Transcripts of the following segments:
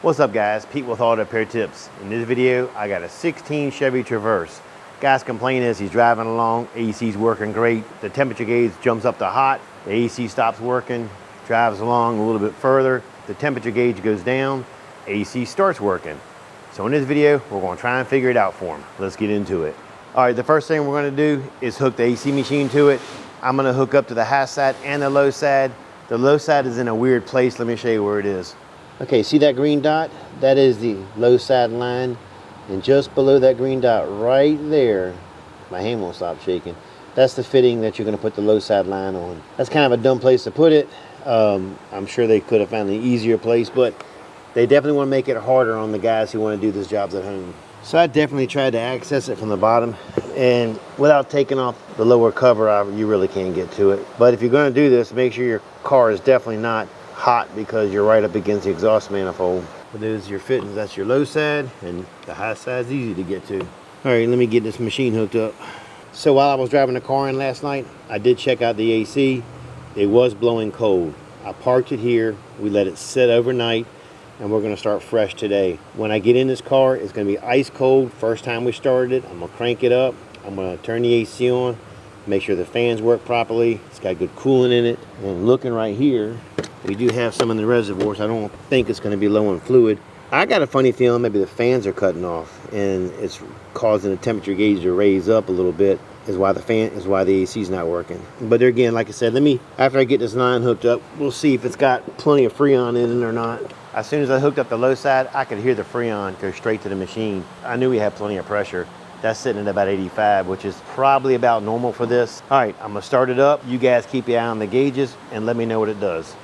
What's up guys, Pete with Auto Repair Tips. In this video, I got a 16 Chevy Traverse. Guy's complaint is he's driving along, AC's working great, the temperature gauge jumps up to hot, the AC stops working, drives along a little bit further, the temperature gauge goes down, AC starts working. So in this video, we're gonna try and figure it out for him. Let's get into it. All right, the first thing we're gonna do is hook the AC machine to it. I'm gonna hook up to the high side and the low side. The low side is in a weird place. Let me show you where it is. Okay, see that green dot? That is the low side line. And just below that green dot right there, my hand won't stop shaking. That's the fitting that you're gonna put the low side line on. That's kind of a dumb place to put it. I'm sure they could have found an easier place, but they definitely wanna make it harder on the guys who wanna do these jobs at home. So I definitely tried to access it from the bottom, and without taking off the lower cover, you really can't get to it. But if you're gonna do this, make sure your car is definitely not hot because you're right up against the exhaust manifold. But those are your fittings. That's your low side, and the high side is easy to get to. All right, let me get this machine hooked up. So while I was driving the car in last night, I did check out the AC. It was blowing cold. I parked it here. We let it sit overnight, and we're gonna start fresh today. When I get in this car, it's gonna be ice cold. First time we started it, I'm gonna crank it up. I'm gonna turn the AC on, make sure the fans work properly. It's got good cooling in it. And looking right here, we do have some in the reservoir, so I don't think it's gonna be low on fluid. I got a funny feeling maybe the fans are cutting off and it's causing the temperature gauge to raise up a little bit, is why the AC is not working. But there again, like I said, after I get this line hooked up, we'll see if it's got plenty of Freon in it or not. As soon as I hooked up the low side, I could hear the Freon go straight to the machine. I knew we had plenty of pressure. That's sitting at about 85, which is probably about normal for this. All right, I'm gonna start it up. You guys keep your eye on the gauges and let me know what it does.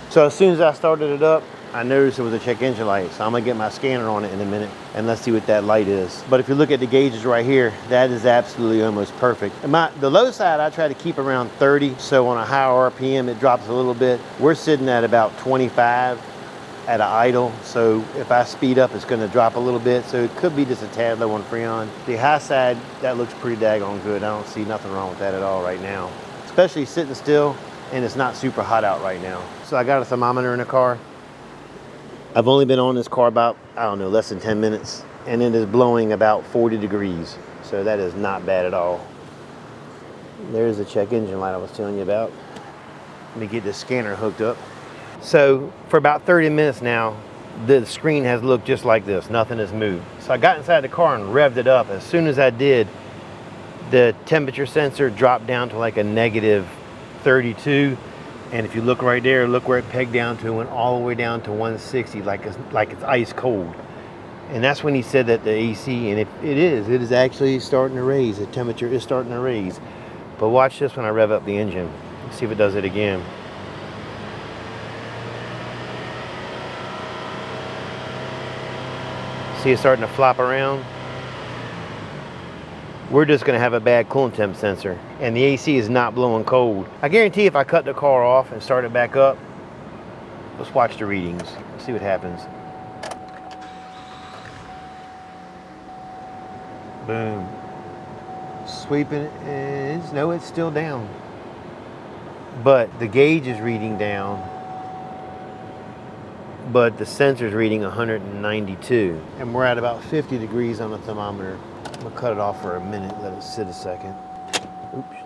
So as soon as I started it up, I noticed it was a check engine light. So I'm gonna get my scanner on it in a minute and let's see what that light is. But if you look at the gauges right here, that is absolutely almost perfect. And the low side, I try to keep around 30. So on a higher RPM, it drops a little bit. We're sitting at about 25 at an idle. So if I speed up, it's gonna drop a little bit. So it could be just a tad low on Freon. The high side, that looks pretty daggone good. I don't see nothing wrong with that at all right now. Especially sitting still, and it's not super hot out right now. So I got a thermometer in the car. I've only been on this car about, I don't know, less than 10 minutes, and it is blowing about 40 degrees. So that is not bad at all. There's the check engine light I was telling you about. Let me get the scanner hooked up. So for about 30 minutes now, the screen has looked just like this. Nothing has moved. So I got inside the car and revved it up. As soon as I did, the temperature sensor dropped down to like a negative 32. And if you look right there, look where it pegged down to, went all the way down to 160, like it's ice cold. And that's when he said that the AC, and it is actually starting to raise. The temperature is starting to raise. But watch this when I rev up the engine. Let's see if it does it again. See it starting to flop around? We're just gonna have a bad coolant temp sensor, and the AC is not blowing cold. I guarantee if I cut the car off and start it back up, let's watch the readings, see what happens. Boom. Sweeping it, and no, it's still down. But the gauge is reading down, but the sensor's reading 192. And we're at about 50 degrees on the thermometer. I'm gonna cut it off for a minute, let it sit a second. Oops.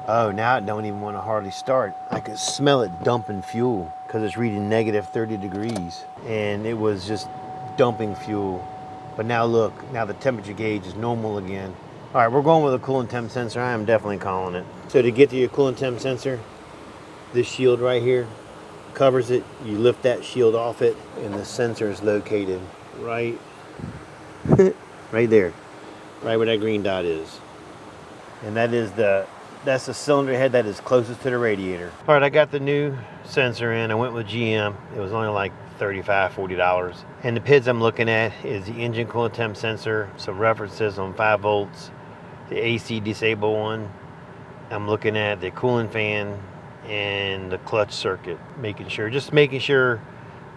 Oh, now it don't even want to hardly start. I could smell it dumping fuel because it's reading negative 30 degrees. And it was just dumping fuel. But now look, now the temperature gauge is normal again. All right, we're going with a coolant temp sensor. I am definitely calling it. So to get to your coolant temp sensor, this shield right here covers it. You lift that shield off it, and the sensor is located right, right there, right where that green dot is. And that is the That's the cylinder head that is closest to the radiator. All right, I got the new sensor in. I went with GM. It was only like $35, $40. And the PIDs I'm looking at is the engine coolant temp sensor, some references on 5 volts, the AC disable one. I'm looking at the cooling fan and the clutch circuit, making sure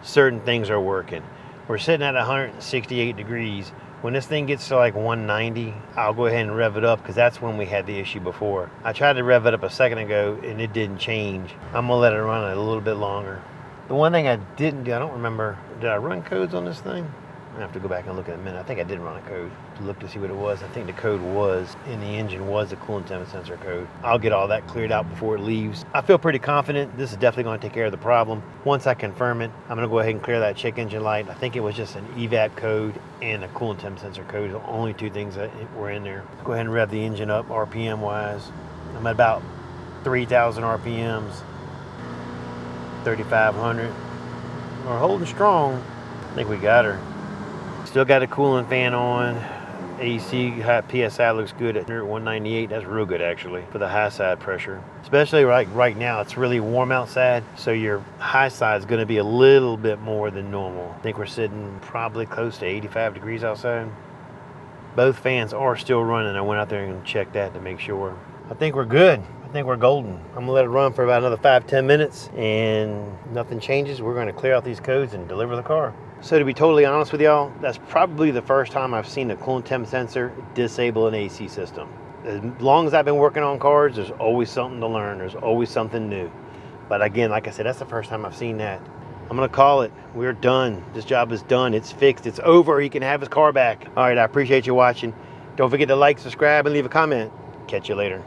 certain things are working. We're sitting at 168 degrees. When this thing gets to like 190, I'll go ahead and rev it up because that's when we had the issue before. I tried to rev it up a second ago and it didn't change. I'm gonna let it run a little bit longer. The one thing I didn't do, I don't remember, did I run codes on this thing? I have to go back and look in a minute. I think I did run a code to look to see what it was. I think the code was in the engine was the coolant temp sensor code. I'll get all that cleared out before it leaves. I feel pretty confident this is definitely going to take care of the problem. Once I confirm it, I'm going to go ahead and clear that check engine light. I think it was just an evap code and a coolant temp sensor code. The only two things that were in there. Go ahead and rev the engine up RPM wise. I'm at about 3,000 RPMs, 3,500. We're holding strong. I think we got her. Still got a cooling fan on. AC high PSI looks good at 198. That's real good actually for the high side pressure. Especially right now, it's really warm outside, so your high side is going to be a little bit more than normal. I think we're sitting probably close to 85 degrees outside. Both fans are still running. I went out there and checked that to make sure. I think we're good. I think we're golden. I'm gonna let it run for about another 5-10 minutes, and nothing changes. We're going to clear out these codes and deliver the car. So to be totally honest with y'all, that's probably the first time I've seen a coolant temp sensor disable an AC system. As long as I've been working on cars, there's always something to learn. There's always something new. But again, like I said, that's the first time I've seen that. I'm gonna call it. We're done. This job is done. It's fixed. It's over. He can have his car back. All right, I appreciate you watching. Don't forget to like, subscribe, and leave a comment. Catch you later.